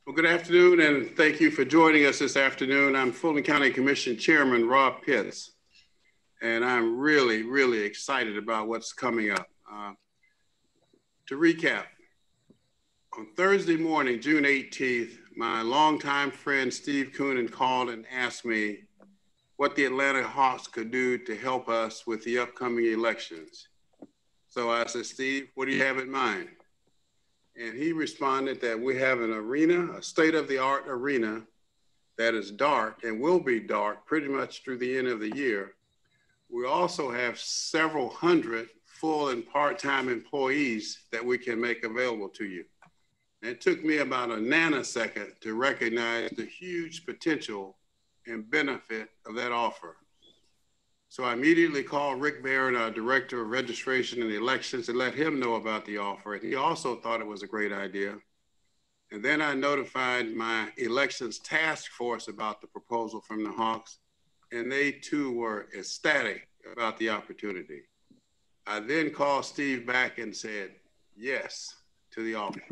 Well, good afternoon, and thank you for joining us this afternoon. I'm Fulton County Commission Chairman Lloyd Pierce, and I'm really excited about what's coming up. To recap, on Thursday morning, June 18th, my longtime friend Steve Koonin called and asked me what the Atlanta Hawks could do to help us with the upcoming elections. So I said, Steve, what do you have in mind? And he responded that we have an arena, a state-of-the-art arena that is dark and will be dark pretty much through the end of the year. We also have several hundred full and part-time employees that we can make available to you. And it took me about a nanosecond to recognize the huge potential and benefit of that offer. So I immediately called Rick Barron, our Director of Registration and Elections, and let him know about the offer. And he also thought it was a great idea. And then I notified my elections task force about the proposal from the Hawks, and they too were ecstatic about the opportunity. I then called Steve back and said yes to the offer.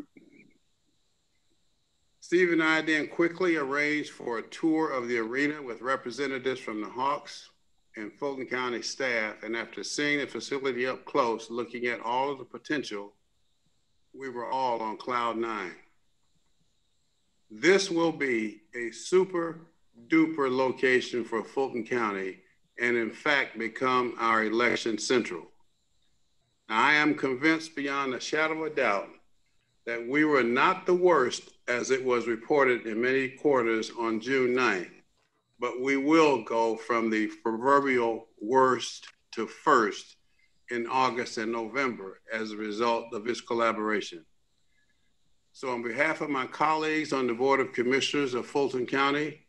Steve and I then quickly arranged for a tour of the arena with representatives from the Hawks and Fulton County staff, and after seeing the facility up close, looking at all of the potential, we were all on cloud nine. This will be a super duper location for Fulton County, and in fact become our election central. Now, I am convinced beyond a shadow of a doubt that we were not the worst as it was reported in many quarters on June 9th. But we will go from the proverbial worst to first in August and November as a result of this collaboration. So on behalf of my colleagues on the Board of Commissioners of Fulton County,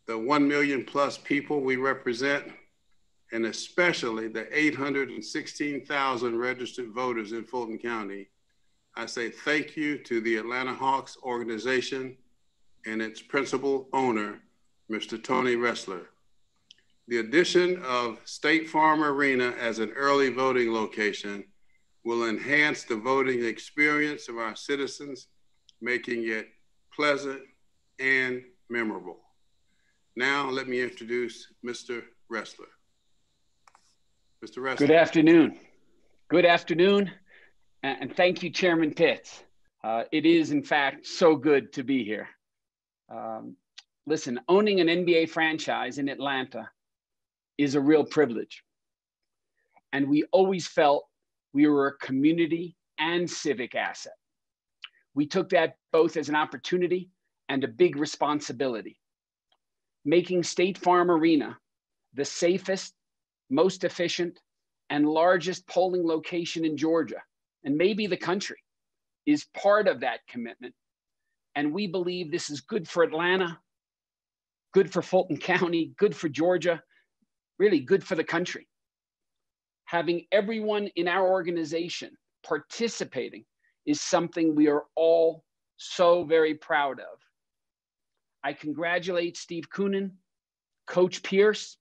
the 1 million plus people we represent, and especially the 816,000 registered voters in Fulton County, I say thank you to the Atlanta Hawks organization and its principal owner, Mr. Tony Ressler. The addition of State Farm Arena as an early voting location will enhance the voting experience of our citizens, making it pleasant and memorable. Now, let me introduce Mr. Ressler. Mr. Ressler. Good afternoon. Good afternoon, and thank you, Chairman Pitts. It is, in fact, so good to be here. Listen, owning an NBA franchise in Atlanta is a real privilege. And we always felt we were a community and civic asset. We took that both as an opportunity and a big responsibility. Making State Farm Arena the safest, most efficient, and largest polling location in Georgia, and maybe the country, is part of that commitment. And we believe this is good for Atlanta, good for Fulton County, good for Georgia, really good for the country. Having everyone in our organization participating is something we are all so very proud of. I congratulate Steve Koonin, Coach Pierce,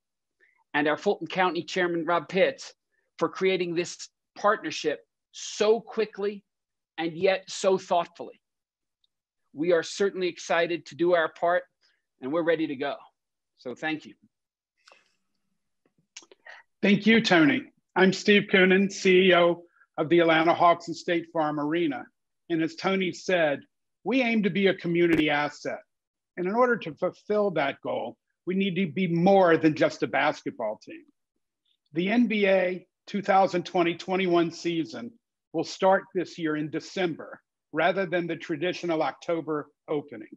and our Fulton County Chairman Rob Pitts for creating this partnership so quickly and yet so thoughtfully. We are certainly excited to do our part, and we're ready to go. So thank you. Thank you, Tony. I'm Steve Koonin, CEO of the Atlanta Hawks and State Farm Arena. And as Tony said, we aim to be a community asset. And in order to fulfill that goal, we need to be more than just a basketball team. The NBA 2020-21 season will start this year in December, rather than the traditional October opening.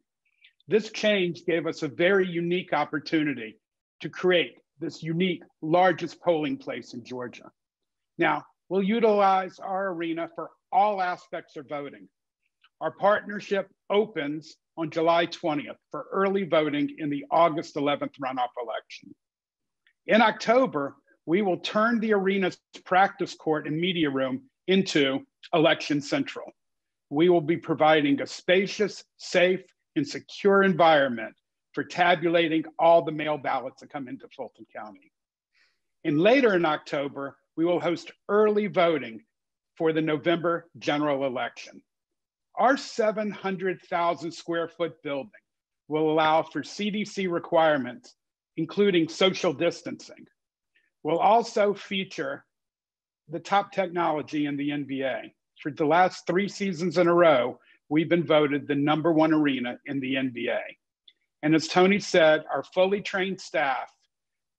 This change gave us a very unique opportunity to create this unique, largest polling place in Georgia. Now, we'll utilize our arena for all aspects of voting. Our partnership opens on July 20th for early voting in the August 11th runoff election. In October, we will turn the arena's practice court and media room into Election Central. We will be providing a spacious, safe, and secure environment for tabulating all the mail ballots that come into Fulton County. And later in October, we will host early voting for the November general election. Our 700,000 square foot building will allow for CDC requirements, including social distancing. We'll also feature the top technology in the NBA. For the last 3 seasons in a row, we've been voted the #1 arena in the NBA. And as Tony said, our fully trained staff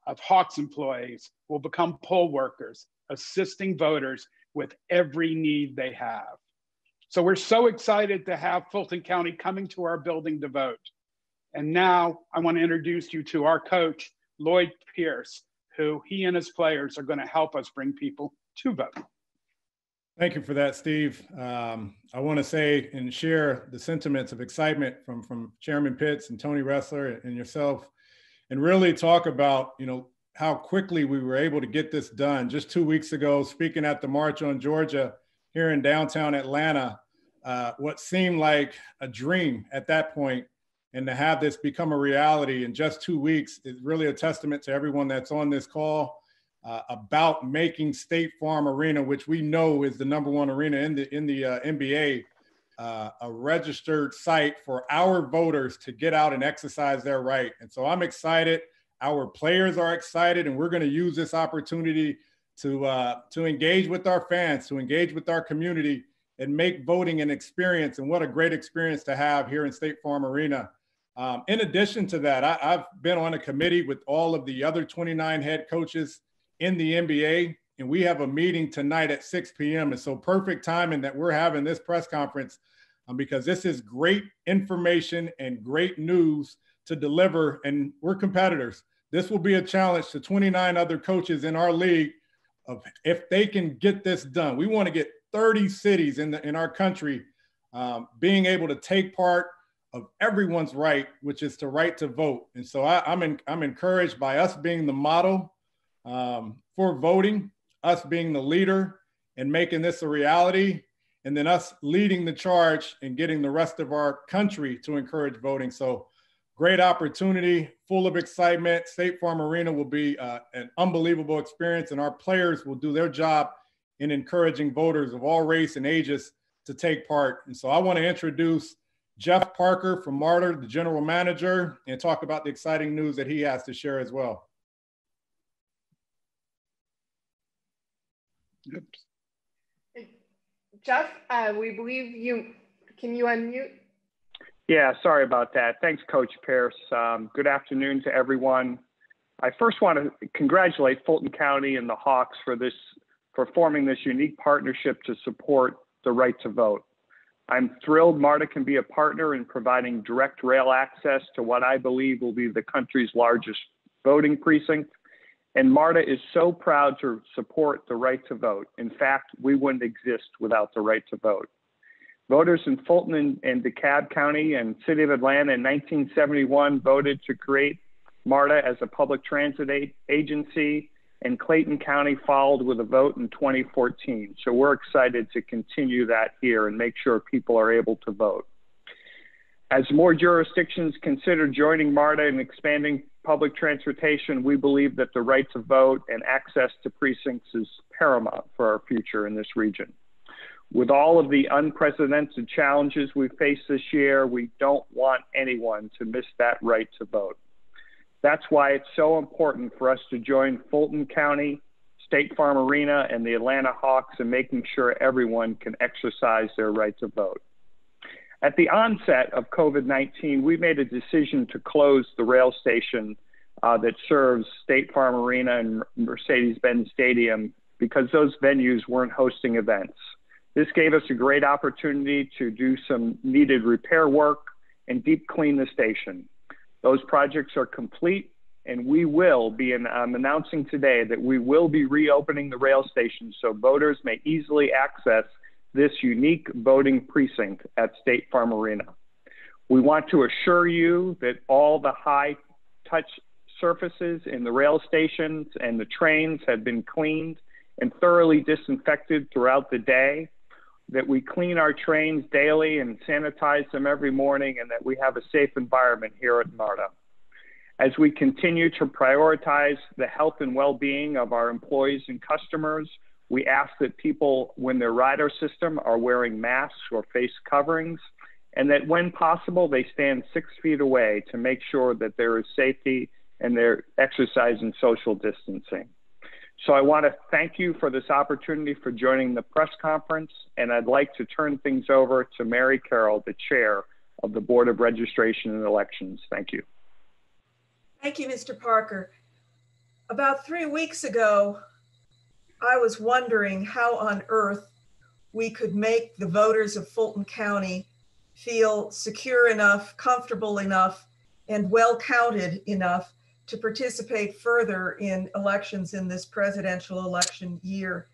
of Hawks employees will become poll workers, assisting voters with every need they have. So we're so excited to have Fulton County coming to our building to vote. And now I want to introduce you to our coach, Lloyd Pierce, who he and his players are going to help us bring people to vote. Thank you for that, Steve. I want to say and share the sentiments of excitement from Chairman Pitts and Tony Ressler and yourself, and really talk about, how quickly we were able to get this done. Just 2 weeks ago, speaking at the March on Georgia here in downtown Atlanta, what seemed like a dream at that point, and to have this become a reality in just 2 weeks is really a testament to everyone that's on this call about making State Farm Arena, which we know is the #1 arena in the NBA, a registered site for our voters to get out and exercise their right. And so I'm excited. Our players are excited, and we're going to use this opportunity to engage with our fans, to engage with our community, and make voting an experience. And what a great experience to have here in State Farm Arena. In addition to that, I've been on a committee with all of the other 29 head coaches in the NBA, and we have a meeting tonight at 6 p.m. And so perfect timing that we're having this press conference because this is great information and great news to deliver, and we're competitors. This will be a challenge to 29 other coaches in our league of if they can get this done. We want to get 30 cities in our country being able to take part of everyone's right, which is the right to vote. And so I'm encouraged by us being the model for voting, us being the leader and making this a reality, and then us leading the charge and getting the rest of our country to encourage voting. So great opportunity, full of excitement. State Farm Arena will be an unbelievable experience, and our players will do their job in encouraging voters of all race and ages to take part. And so I want to introduce Jeff Parker from MARTA, the general manager, and talk about the exciting news that he has to share as well. Oops. Jeff, we believe can you unmute? Yeah, sorry about that. Thanks, Coach Pierce. Good afternoon to everyone. I first want to congratulate Fulton County and the Hawks for forming this unique partnership to support the right to vote. I'm thrilled MARTA can be a partner in providing direct rail access to what I believe will be the country's largest voting precinct. And MARTA is so proud to support the right to vote. In fact, we wouldn't exist without the right to vote. Voters in Fulton and DeKalb County and City of Atlanta in 1971 voted to create MARTA as a public transit agency, and Clayton County followed with a vote in 2014. So we're excited to continue that here and make sure people are able to vote. As more jurisdictions consider joining MARTA and expanding public transportation, we believe that the right to vote and access to precincts is paramount for our future in this region. With all of the unprecedented challenges we face this year, we don't want anyone to miss that right to vote. That's why it's so important for us to join Fulton County, State Farm Arena, and the Atlanta Hawks in making sure everyone can exercise their right to vote. At the onset of COVID-19, we made a decision to close the rail station that serves State Farm Arena and Mercedes-Benz Stadium because those venues weren't hosting events. This gave us a great opportunity to do some needed repair work and deep clean the station. Those projects are complete, and we will be, I'm announcing today that we will be reopening the rail station so voters may easily access this unique voting precinct at State Farm Arena. We want to assure you that all the high-touch surfaces in the rail stations and the trains have been cleaned and thoroughly disinfected throughout the day, that we clean our trains daily and sanitize them every morning, and that we have a safe environment here at MARTA. As we continue to prioritize the health and well-being of our employees and customers, We ask that people, when they ride our system, are wearing masks or face coverings, and that when possible, they stand 6 feet away to make sure that there is safety and they're exercising social distancing. So I want to thank you for this opportunity for joining the press conference, and I'd like to turn things over to Mary Carroll, the chair of the Board of Registration and Elections. Thank you. Thank you, Mr. Parker. About 3 weeks ago, I was wondering how on earth we could make the voters of Fulton County feel secure enough, comfortable enough, and well counted enough to participate further in elections in this presidential election year.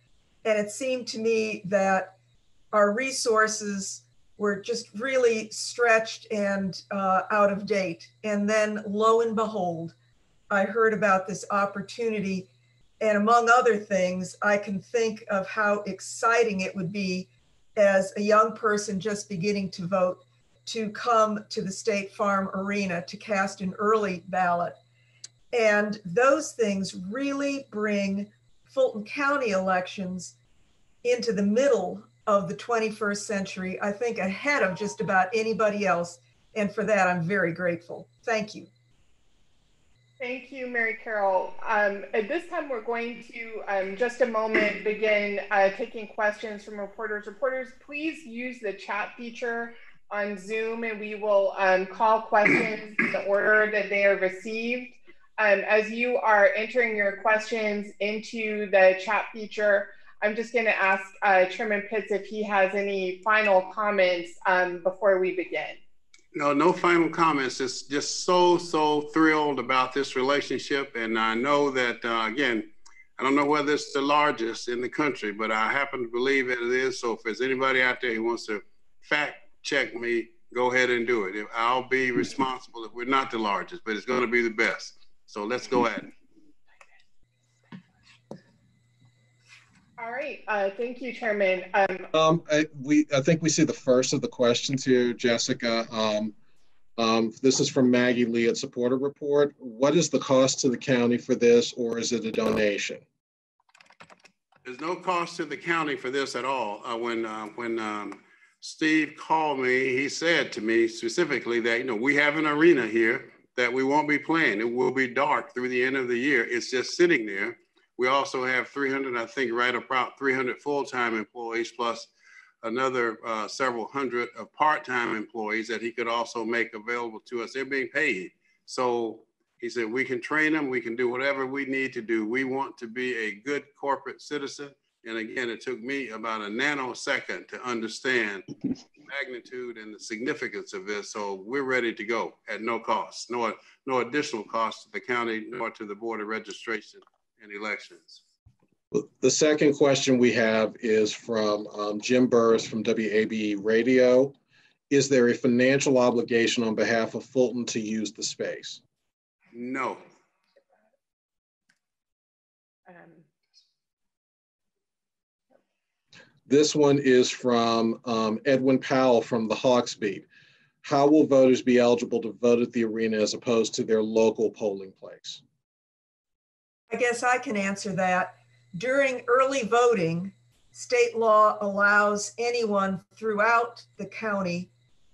And it seemed to me that our resources were just really stretched and out of date. And then lo and behold, I heard about this opportunity. And among other things, I can think of how exciting it would be as a young person just beginning to vote to come to the State Farm Arena to cast an early ballot. And those things really bring Fulton County elections into the middle of the 21st century, I think ahead of just about anybody else. And for that, I'm very grateful. Thank you. Thank you, Mary Carroll. At this time, we're going to, just a moment, begin taking questions from reporters. Reporters, please use the chat feature on Zoom, and we will call questions in the order that they are received. As you are entering your questions into the chat feature, I'm just going to ask Chairman Pitts if he has any final comments before we begin. No final comments. Just so thrilled about this relationship. And I know that, again, I don't know whether it's the largest in the country, but I happen to believe that it is. So if there's anybody out there who wants to fact check me, go ahead and do it. I'll be responsible if we're not the largest, but it's going to be the best. So let's go at it. All right, thank you, Chairman. I think we see the first of the questions here, Jessica. This is from Maggie Lee at Supporter Report. What is the cost to the county for this, or is it a donation? There's no cost to the county for this at all. When Steve called me, he said to me specifically that, we have an arena here that we won't be playing. It will be dark through the end of the year. It's just sitting there. We also have 300, I think, right about 300 full-time employees plus another several hundred of part-time employees that he could also make available to us. They're being paid. So he said, we can train them. We can do whatever we need to do. We want to be a good corporate citizen. And again, it took me about a nanosecond to understand the magnitude and the significance of this. So we're ready to go at no cost, no additional cost to the county nor to the Board of Registration and Elections. The second question we have is from Jim Burris from WABE Radio. Is there a financial obligation on behalf of Fulton to use the space? No. This one is from Edwin Powell from the Hawks beat. How will voters be eligible to vote at the arena as opposed to their local polling place? I guess I can answer that. During early voting, state law allows anyone throughout the county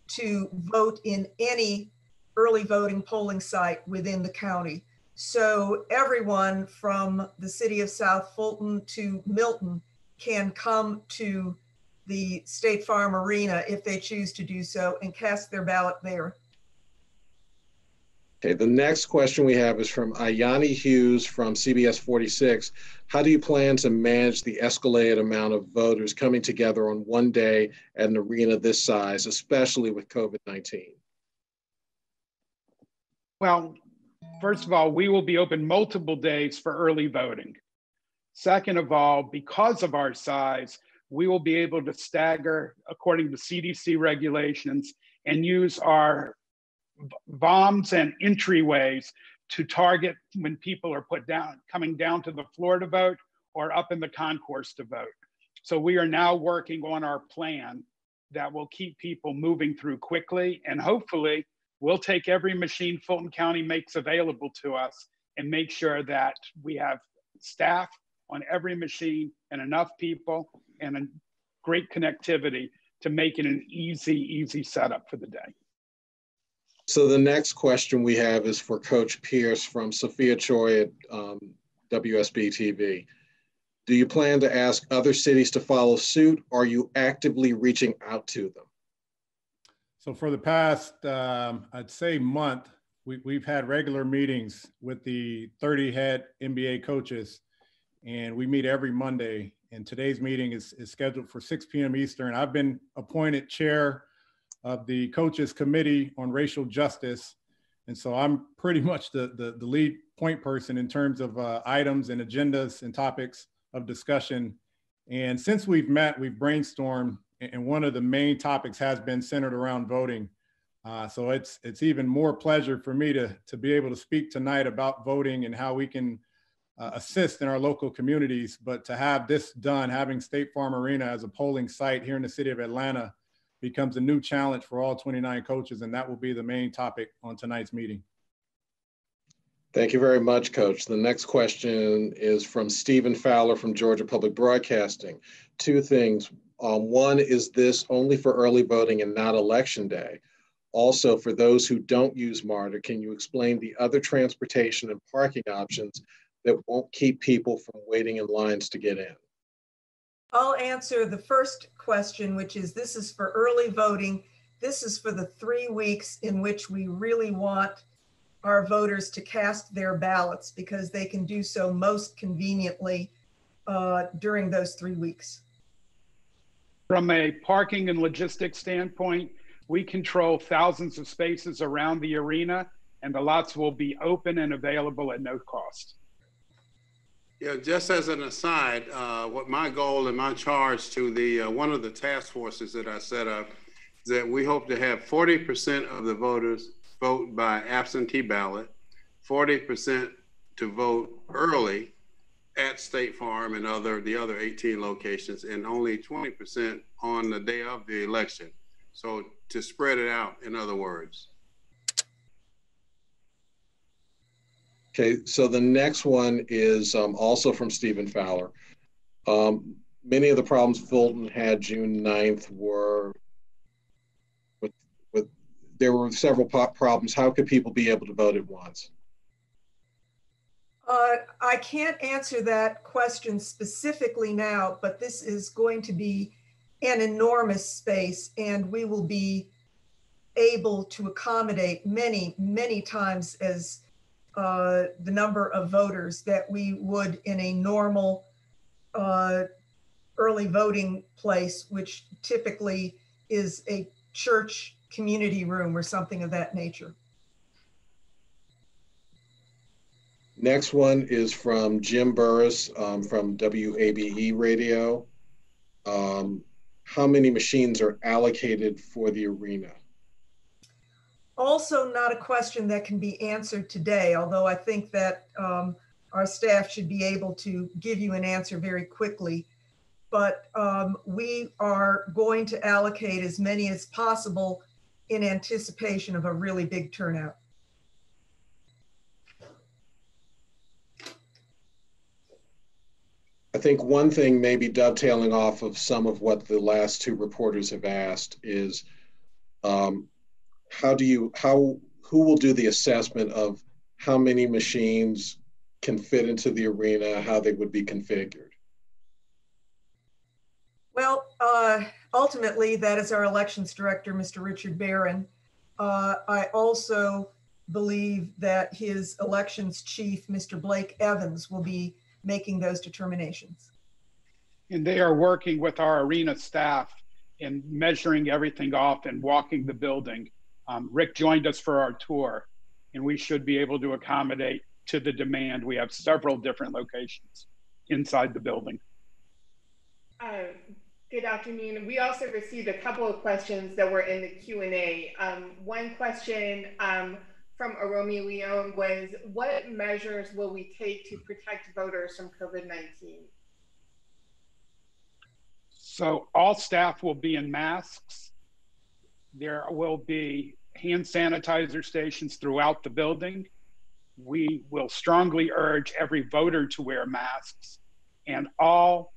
to vote in any early voting polling site within the county. So everyone from the city of South Fulton to Milton can come to the State Farm Arena if they choose to do so and cast their ballot there. Okay, the next question we have is from Ayani Hughes from CBS 46. How do you plan to manage the escalated amount of voters coming together on one day at an arena this size, especially with COVID-19? Well, first of all, we will be open multiple days for early voting. Second of all, because of our size, we will be able to stagger according to CDC regulations and use our bombs and entryways to target when people are coming down to the floor to vote or up in the concourse to vote. So we are now working on our plan that will keep people moving through quickly, and hopefully we'll take every machine Fulton County makes available to us and make sure that we have staff on every machine and enough people and a great connectivity to make it an easy setup for the day. So the next question we have is for Coach Pierce from Sophia Choi at WSB TV. Do you plan to ask other cities to follow suit? Or are you actively reaching out to them? So for the past, I'd say month, we've had regular meetings with the 30 head NBA coaches, and we meet every Monday. And today's meeting is scheduled for 6 p.m. Eastern. I've been appointed chair of the coaches committee on racial justice. And so I'm pretty much the lead point person in terms of items and agendas and topics of discussion. And since we've met, we've brainstormed, and one of the main topics has been centered around voting. So it's even more pleasure for me to be able to speak tonight about voting and how we can assist in our local communities. But to have this done, having State Farm Arena as a polling site here in the city of Atlanta becomes a new challenge for all 29 coaches, and that will be the main topic on tonight's meeting. Thank you very much, Coach. The next question is from Stephen Fowler from Georgia Public Broadcasting. Two things. One, is this only for early voting and not election day? Also, for those who don't use MARTA, can you explain the other transportation and parking options that won't keep people from waiting in lines to get in? I'll answer the first question, which is this is for early voting. This is for the 3 weeks in which we really want our voters to cast their ballots, because they can do so most conveniently during those 3 weeks. From a parking and logistics standpoint, we control thousands of spaces around the arena, and the lots will be open and available at no cost. Yeah, just as an aside, what my goal and my charge to the one of the task forces that I set up is that we hope to have 40% of the voters vote by absentee ballot, 40% to vote early at State Farm and the other 18 locations, and only 20% on the day of the election. So to spread it out, in other words. Okay, so the next one is also from Stephen Fowler. Many of the problems Fulton had June 9th were there were several problems. How could people be able to vote at once? I can't answer that question specifically now, but this is going to be an enormous space, and we will be able to accommodate many times as the number of voters that we would in a normal early voting place, which typically is a church community room or something of that nature. Next one is from Jim Burris from WABE Radio. How many machines are allocated for the arena? Also not a question that can be answered today, although I think that our staff should be able to give you an answer very quickly. But we are going to allocate as many as possible in anticipation of a really big turnout. I think one thing, maybe dovetailing off of some of what the last two reporters have asked, is who will do the assessment of how many machines can fit into the arena, how they would be configured? Well, ultimately, that is our elections director, Mr. Richard Barron. I also believe that his elections chief, Mr. Blake Evans, will be making those determinations. And they are working with our arena staff in measuring everything off and walking the building. Rick joined us for our tour, and we should be able to accommodate to the demand. We have several different locations inside the building. Good afternoon. We also received a couple of questions that were in the Q&A. One question from Aromi Leon was, what measures will we take to protect voters from COVID-19? So all staff will be in masks. There will be hand sanitizer stations throughout the building. We will strongly urge every voter to wear masks. and all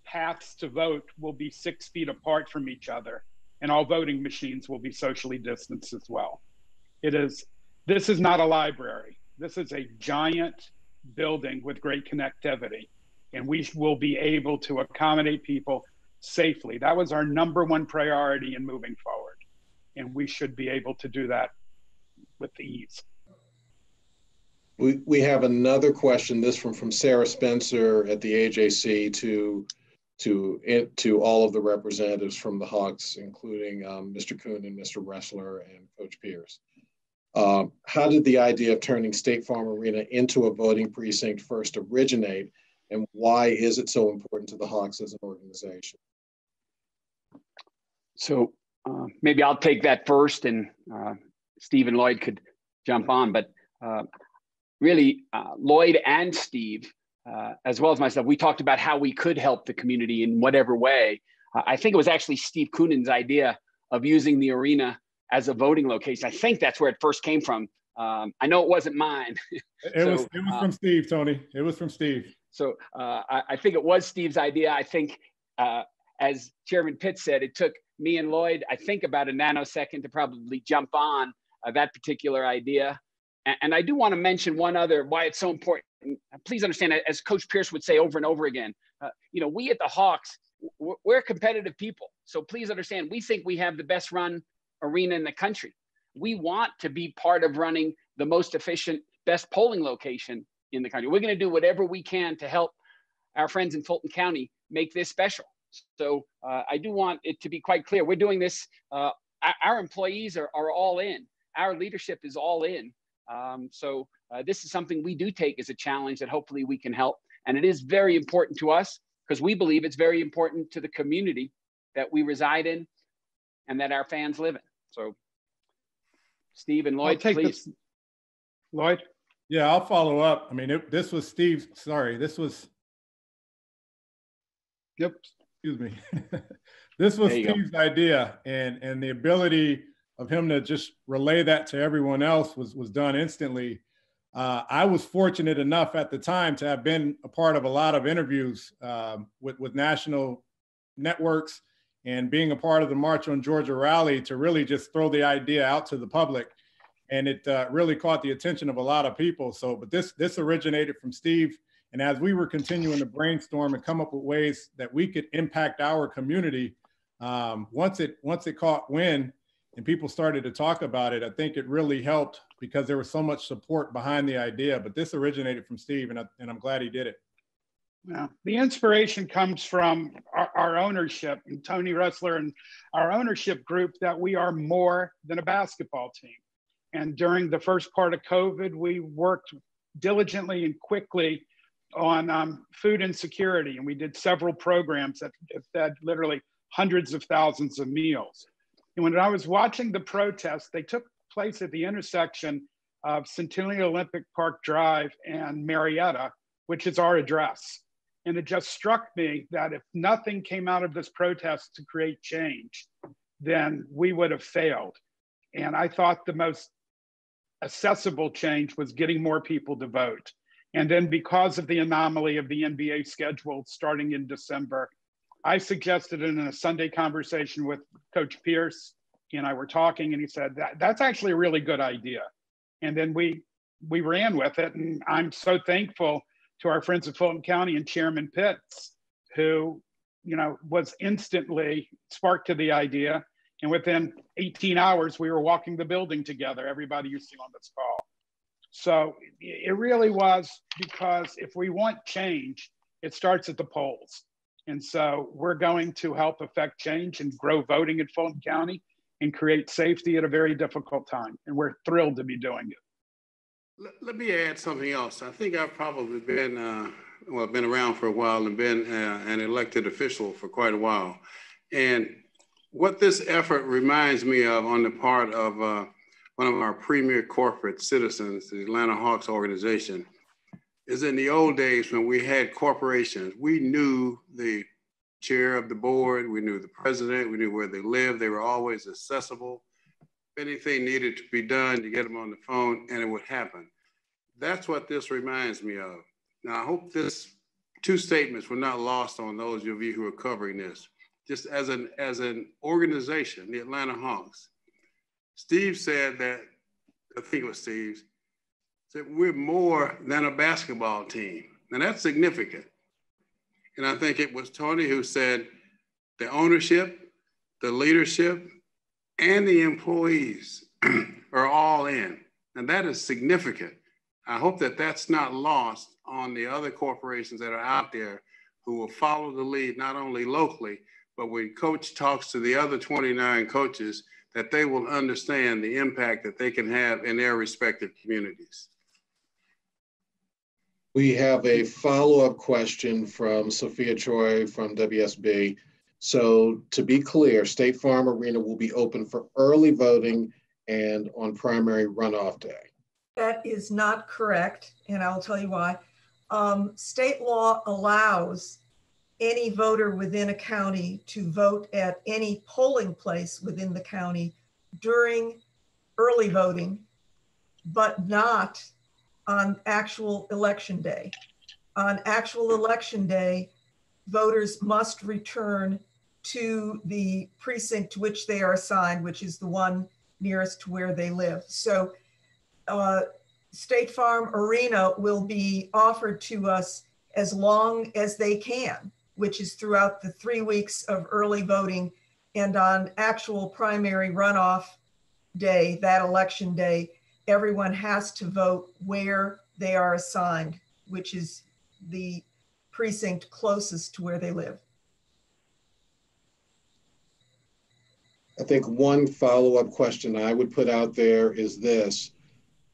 paths to vote will be 6 feet apart from each other, and all voting machines will be socially distanced as well. This is not a library. This is a giant building with great connectivity, and we will be able to accommodate people safely. That was our #1 priority in moving forward, and we should be able to do that with ease. We have another question, this from Sarah Spencer at the AJC to all of the representatives from the Hawks, including Mr. Koonin, Mr. Ressler, and Coach Pierce. How did the idea of turning State Farm Arena into a voting precinct first originate, and why is it so important to the Hawks as an organization? So maybe I'll take that first, and Steve and Lloyd could jump on, but really Lloyd and Steve, as well as myself, we talked about how we could help the community in whatever way. I think it was actually Steve Koonin's idea of using the arena as a voting location. I think that's where it first came from. I know it wasn't mine. It was from Steve, Tony. It was from Steve. So I think it was Steve's idea. I think, as Chairman Pitts said, it took me and Lloyd, I think, about a nanosecond to probably jump on that particular idea. And I do want to mention one other, why it's so important. Please understand, as Coach Pierce would say over and over again, we at the Hawks, we're competitive people. So please understand, we think we have the best run arena in the country. We want to be part of running the most efficient, best polling location in the country. We're going to do whatever we can to help our friends in Fulton County make this special. So I do want it to be quite clear. We're doing this, our employees are all in. Our leadership is all in. So this is something we do take as a challenge that hopefully we can help. And it is very important to us because we believe it's very important to the community that we reside in and that our fans live in. So Steve and Lloyd, please. Lloyd? Yeah, I'll follow up. I mean, this was Steve's, this was, yep. Excuse me. This was Steve's idea, and the ability of him to just relay that to everyone else was done instantly. I was fortunate enough at the time to have been a part of a lot of interviews with national networks and being a part of the March on Georgia rally to really just throw the idea out to the public. And it really caught the attention of a lot of people. So, but this originated from Steve. And as we were continuing to brainstorm and come up with ways that we could impact our community, once it caught wind and people started to talk about it, I think it really helped because there was so much support behind the idea. But this originated from Steve, and I'm glad he did it. Yeah. The inspiration comes from our ownership, and Tony Ressler and our ownership group, that we are more than a basketball team. And during the first part of COVID, we worked diligently and quickly on food insecurity. And we did several programs that fed literally hundreds of thousands of meals. And when I was watching the protests, they took place at the intersection of Centennial Olympic Park Drive and Marietta, which is our address. And it just struck me that if nothing came out of this protest to create change, then we would have failed. And I thought the most accessible change was getting more people to vote. And then because of the anomaly of the NBA schedule starting in December, I suggested in a Sunday conversation with Coach Pierce, he and I were talking, and he said, that's actually a really good idea. And then we ran with it. And I'm so thankful to our friends at Fulton County and Chairman Pitts, who, was instantly sparked to the idea. And within 18 hours, we were walking the building together, everybody you see on this call. So it really was, because if we want change, it starts at the polls. And so we're going to help affect change and grow voting in Fulton County and create safety at a very difficult time. And we're thrilled to be doing it. Let me add something else. I think I've probably been, been around for a while and been an elected official for quite a while. And what this effort reminds me of on the part of one of our premier corporate citizens, the Atlanta Hawks organization, is in the old days when we had corporations, we knew the chair of the board, we knew the president, we knew where they lived, they were always accessible. If anything needed to be done, you get them on the phone and it would happen. That's what this reminds me of. Now, I hope this two statements were not lost on those of you who are covering this. Just as an organization, the Atlanta Hawks, Steve said that, I think it was Steve, said we're more than a basketball team. And that's significant. And I think it was Tony who said the ownership, the leadership, and the employees are all in. And that is significant. I hope that that's not lost on the other corporations that are out there who will follow the lead, not only locally, but when coach talks to the other 29 coaches, that they will understand the impact that they can have in their respective communities. We have a follow-up question from Sophia Choi from WSB. So to be clear, State Farm Arena will be open for early voting and on primary runoff day. That is not correct, and I'll tell you why. State law allows any voter within a county to vote at any polling place within the county during early voting, but not on actual election day. On actual election day, voters must return to the precinct to which they are assigned, which is the one nearest to where they live. So State Farm Arena will be offered to us as long as they can, which is throughout the 3 weeks of early voting, and on actual primary runoff day, that election day, everyone has to vote where they are assigned, which is the precinct closest to where they live. I think one follow-up question I would put out there is this,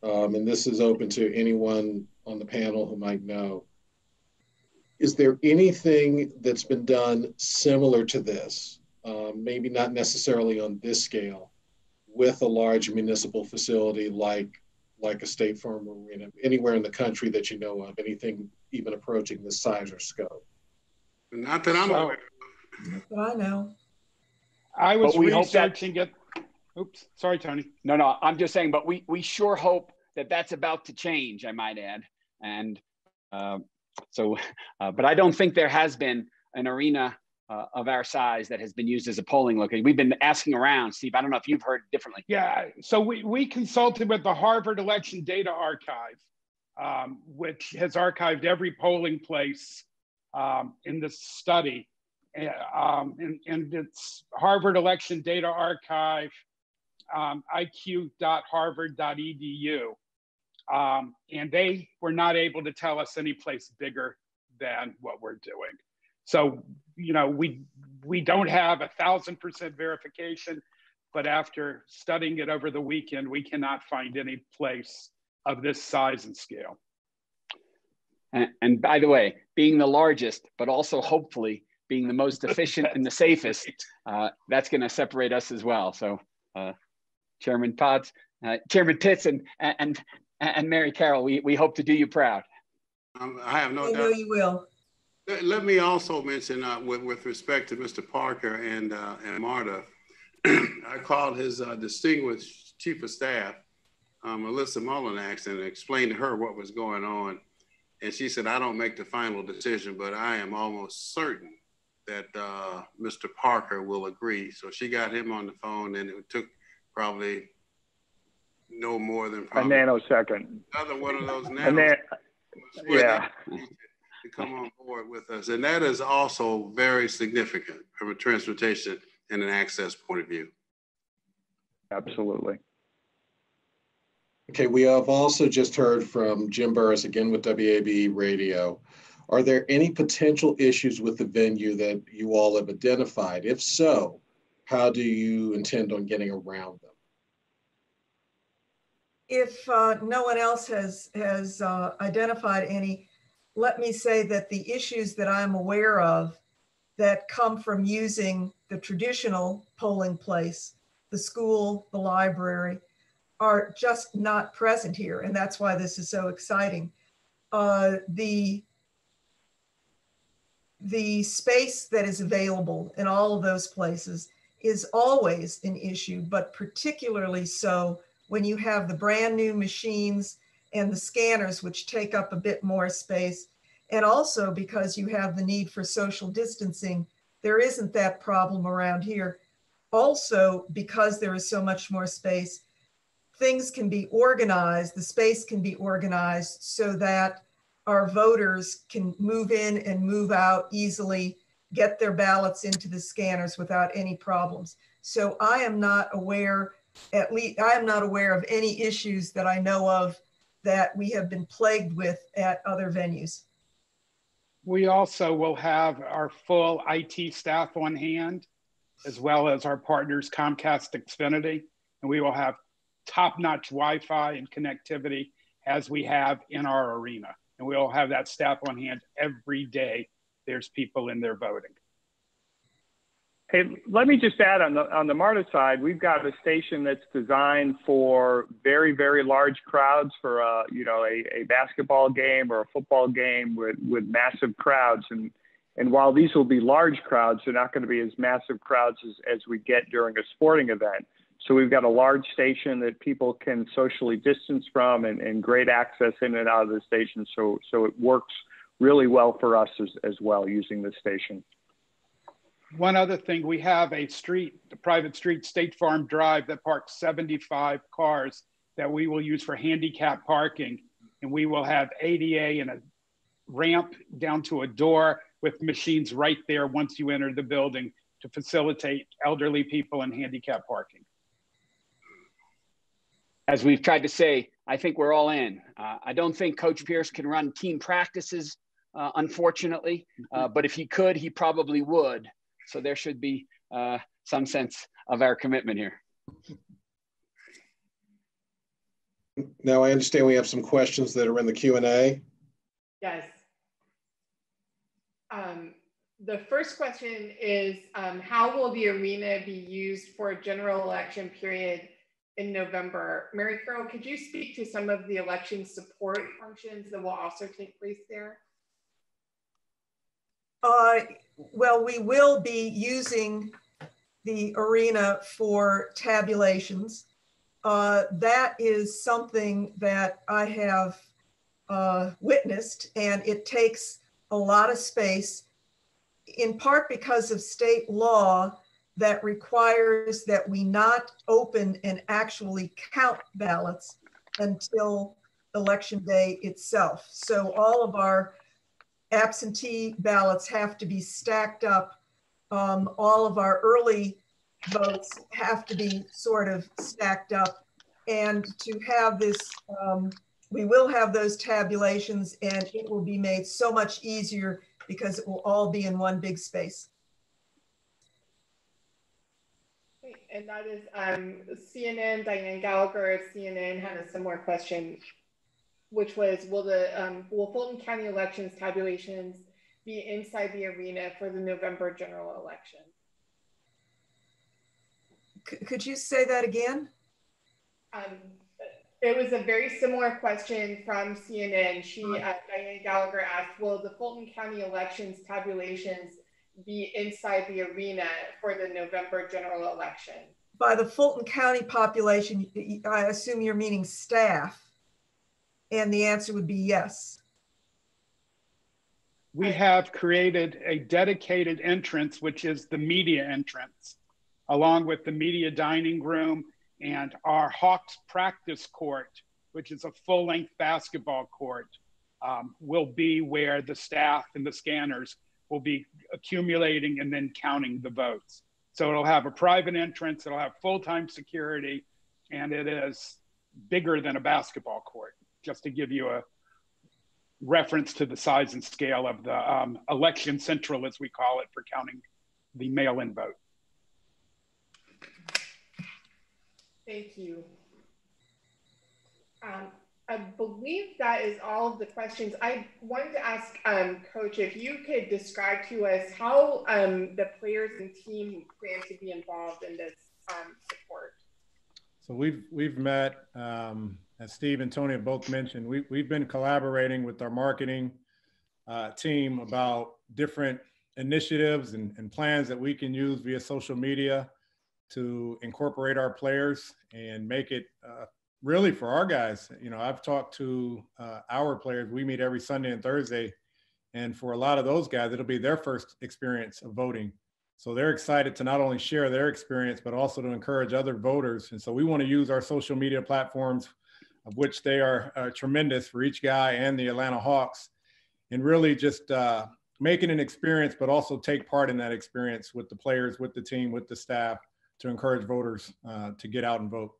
and this is open to anyone on the panel who might know. Is there anything that's been done similar to this, maybe not necessarily on this scale, with a large municipal facility like a State Farm Arena, anywhere in the country that you know of, anything even approaching this size or scope? Not that I'm aware of. Not that I know. I was researching it. Oops, sorry, Tony. No, I'm just saying, but we sure hope that that's about to change, I might add. And but I don't think there has been an arena of our size that has been used as a polling location. We've been asking around, Steve. I don't know if you've heard differently. Yeah, so we consulted with the Harvard Election Data Archive, which has archived every polling place in this study. And it's Harvard Election Data Archive, iq.harvard.edu. And they were not able to tell us any place bigger than what we're doing. So, you know, we don't have 1,000% verification, but after studying it over the weekend, we cannot find any place of this size and scale. And by the way, being the largest, but also hopefully being the most efficient and the safest, that's going to separate us as well. So, Chairman Potts, Chairman Pitts, and Mary Carroll, we hope to do you proud. I have no doubt. I know you will. Let me also mention, with respect to Mr. Parker and Marta, I called his distinguished chief of staff, Melissa Mullinax, and explained to her what was going on. And she said, I don't make the final decision, but I am almost certain that Mr. Parker will agree. So she got him on the phone, and it took probably no more than a nanosecond. Another one of those nanoseconds. Yeah. To come on board with us. And that is also very significant from a transportation and an access point of view. Absolutely. Okay, we have also just heard from Jim Burris, again with WAB Radio. Are there any potential issues with the venue that you all have identified? If so, how do you intend on getting around them? If no one else has identified any, let me say that the issues that I'm aware of that come from using the traditional polling place, the school, the library, are just not present here. And that's why this is so exciting. The space that is available in all of those places is always an issue, but particularly so when you have the brand new machines and the scanners, which take up a bit more space, And also because you have the need for social distancing, there isn't that problem around here. Also, because there is so much more space, things can be organized, the space can be organized so that our voters can move in and move out easily, get their ballots into the scanners without any problems. So I am not aware, at least I am not aware of any issues that I know of that we have been plagued with at other venues. We also will have our full IT staff on hand, as well as our partners Comcast, Xfinity, and we will have top-notch Wi-Fi and connectivity as we have in our arena. And we'll have that staff on hand every day there's people in there voting. Hey, let me just add on the MARTA side, we've got a station that's designed for very, very large crowds for a basketball game or a football game with massive crowds. And while these will be large crowds, they're not going to be as massive crowds as we get during a sporting event. So we've got a large station that people can socially distance from and great access in and out of the station. So it works really well for us as well using this station. One other thing, we have a private street, State Farm Drive, that parks 75 cars that we will use for handicap parking. And we will have ADA and a ramp down to a door with machines right there once you enter the building to facilitate elderly people and handicap parking. As we've tried to say, I think we're all in. I don't think Coach Pierce can run team practices, unfortunately, but if he could, he probably would. So there should be some sense of our commitment here. Now I understand we have some questions that are in the Q&A. Yes. The first question is, how will the arena be used for a general election period in November? Mary Carol, could you speak to some of the election support functions that will also take place there? Well, we will be using the arena for tabulations. That is something that I have witnessed, and it takes a lot of space, in part because of state law that requires that we not open and actually count ballots until election day itself. So all of our absentee ballots have to be stacked up. All of our early votes have to be sort of stacked up. And to have this, we will have those tabulations, and it will be made so much easier because it will all be in one big space. And that is CNN, Diane Gallagher of CNN had a similar question, which was, will Fulton County elections tabulations be inside the arena for the November general election? Could you say that again? It was a very similar question from CNN. Diane Gallagher asked, will the Fulton County elections tabulations be inside the arena for the November general election? By the Fulton County population, I assume you're meaning staff. And the answer would be yes. We have created a dedicated entrance, which is the media entrance, along with the media dining room and our Hawks practice court, which is a full-length basketball court, will be where the staff and the scanners will be accumulating and then counting the votes. So it'll have a private entrance, it'll have full-time security, and it is bigger than a basketball court, just to give you a reference to the size and scale of the election central, as we call it, for counting the mail-in vote. Thank you. I believe that is all of the questions. I wanted to ask Coach if you could describe to us how the players and team plan to be involved in this support. So we've met, as Steve and Tony have both mentioned, we've been collaborating with our marketing team about different initiatives and plans that we can use via social media to incorporate our players and make it really for our guys. You know, I've talked to our players. We meet every Sunday and Thursday, And for a lot of those guys, it'll be their first experience of voting. So they're excited to not only share their experience, but also to encourage other voters. And so we want to use our social media platforms, of which they are tremendous for each guy and the Atlanta Hawks, and really just make it an experience, but also take part in that experience with the players, with the team, with the staff, to encourage voters to get out and vote.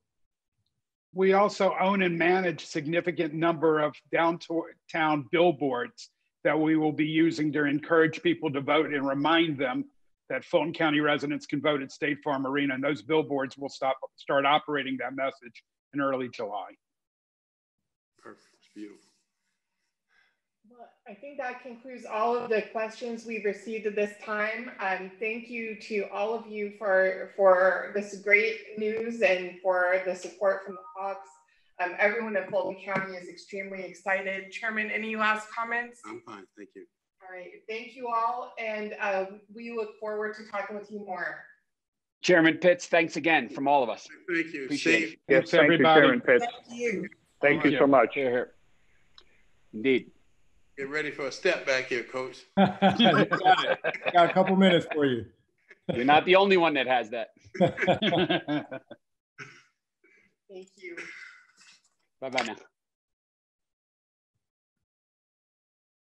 We also own and manage significant number of downtown billboards that we will be using to encourage people to vote and remind them that Fulton County residents can vote at State Farm Arena. And those billboards will start operating that message in early July. Perfect. It's beautiful. Well, I think that concludes all of the questions we've received at this time. Thank you to all of you for this great news and for the support from the Hawks. Everyone in Fulton County is extremely excited. Chairman, any last comments? I'm fine, thank you. All right, thank you all, and we look forward to talking with you more. Chairman Pitts, thanks again from all of us. Thank you. Appreciate it. Yes, thank you, Chairman Pitts. Thank you. Thank you so much. Here, here. Indeed. Get ready for a step back here, Coach. Got it. Got a couple minutes for you. You're not the only one that has that. Thank you. Bye-bye now.